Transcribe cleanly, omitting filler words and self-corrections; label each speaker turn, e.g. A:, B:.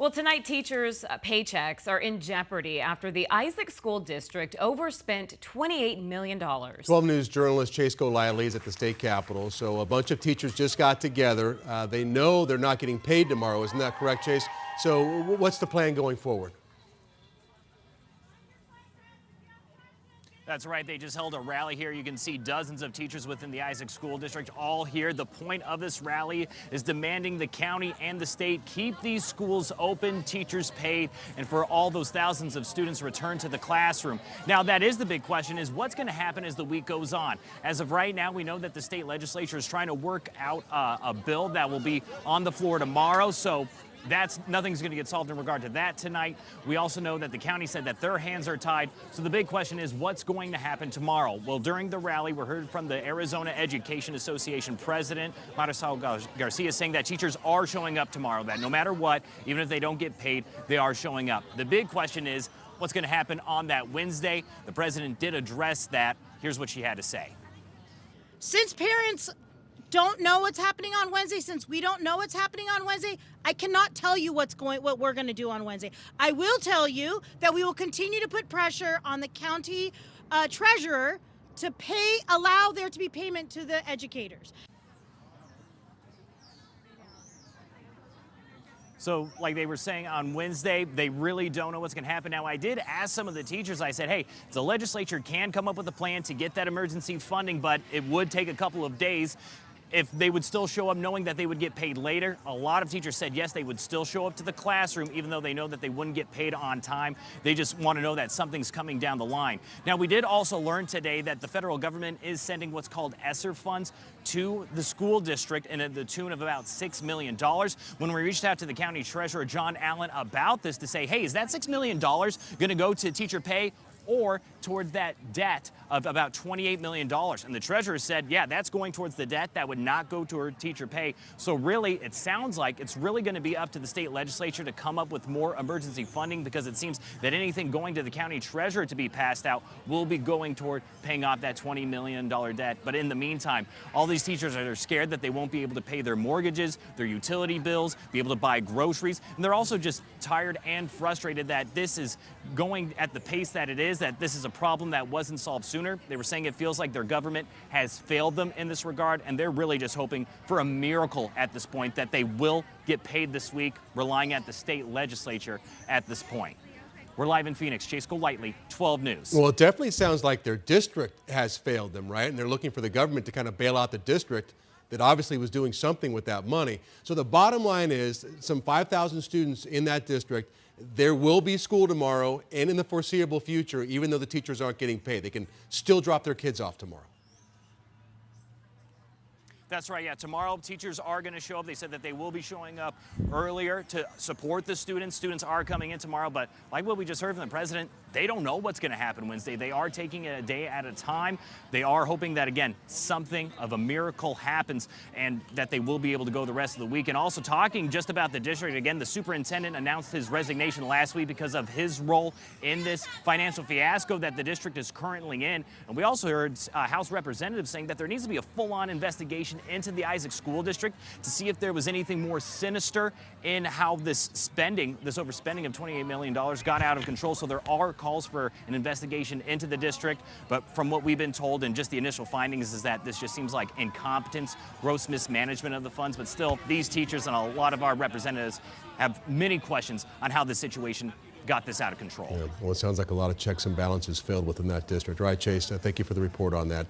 A: Well, tonight, teachers' paychecks are in jeopardy after the Isaac School District overspent $28 million.
B: 12 News journalist Chase Golightly is at the state capitol. So a bunch of teachers just got together. They know they're not getting paid tomorrow. Isn't that correct, Chase? So what's the plan going forward?
C: That's right. They just held a rally here. You can see dozens of teachers within the Isaac School District all here. The point of this rally is demanding the county and the state keep these schools open, teachers paid, and for all those thousands of students return to the classroom. Now, that is the big question, is what's going to happen as the week goes on. As of right now, we know that the state legislature is trying to work out a bill that will be on the floor tomorrow. So nothing's going to get solved in regard to that tonight. We also know that the county said that their hands are tied. So the big question is what's going to happen tomorrow? Well, during the rally, we heard from the Arizona Education Association president, Marisol Garcia, saying that teachers are showing up tomorrow, that no matter what, even if they don't get paid, they are showing up. The big question is what's going to happen on that Wednesday. The president did address that. Here's what she had to say.
D: Since parents don't know what's happening on Wednesday, since we don't know what's happening on Wednesday, I cannot tell you what we're going to do on Wednesday. I will tell you that we will continue to put pressure on the county treasurer to allow there to be payment to the educators.
C: So like they were saying on Wednesday, they really don't know what's going to happen. Now, I did ask some of the teachers, I said, hey, the legislature can come up with a plan to get that emergency funding, but it would take a couple of days. If they would still show up knowing that they would get paid later. A lot of teachers said yes, they would still show up to the classroom even though they know that they wouldn't get paid on time. They just want to know that something's coming down the line. Now, we did also learn today that the federal government is sending what's called ESSER funds to the school district and at the tune of about $6 million. When we reached out to the county treasurer, John Allen, about this to say, hey, is that $6 million going to go to teacher pay or towards that debt of about $28 million. And the treasurer said, yeah, that's going towards the debt. That would not go toward teacher pay. So really, it sounds like it's really going to be up to the state legislature to come up with more emergency funding, because it seems that anything going to the county treasurer to be passed out will be going toward paying off that $20 million debt. But in the meantime, all these teachers are scared that they won't be able to pay their mortgages, their utility bills, be able to buy groceries. And they're also just tired and frustrated that this is going at the pace that it is, that this is a problem that wasn't solved sooner. They were saying it feels like their government has failed them in this regard, and they're really just hoping for a miracle at this point, that they will get paid this week, relying at the state legislature at this point. We're live in Phoenix. Chase Golightly, 12 News.
B: Well, it definitely sounds like their district has failed them, right? And they're looking for the government to kind of bail out the district that obviously was doing something with that money. So the bottom line is some 5,000 students in that district. There will be school tomorrow and in the foreseeable future, even though the teachers aren't getting paid. They can still drop their kids off tomorrow.
C: That's right, yeah. Tomorrow, teachers are going to show up. They said that they will be showing up earlier to support the students. Students are coming in tomorrow, but like what we just heard from the president, they don't know what's going to happen Wednesday. They are taking it a day at a time. They are hoping that, again, something of a miracle happens and that they will be able to go the rest of the week. And also talking just about the district, again, the superintendent announced his resignation last week because of his role in this financial fiasco that the district is currently in. And we also heard House representatives saying that there needs to be a full-on investigation into the Isaac School District to see if there was anything more sinister in how this overspending of $28 million got out of control. So there are calls for an investigation into the district. But from what we've been told and just the initial findings is that this just seems like incompetence, gross mismanagement of the funds. But still, these teachers and a lot of our representatives have many questions on how this situation got this out of control.
B: Yeah, well, it sounds like a lot of checks and balances failed within that district. Right, Chase, thank you for the report on that.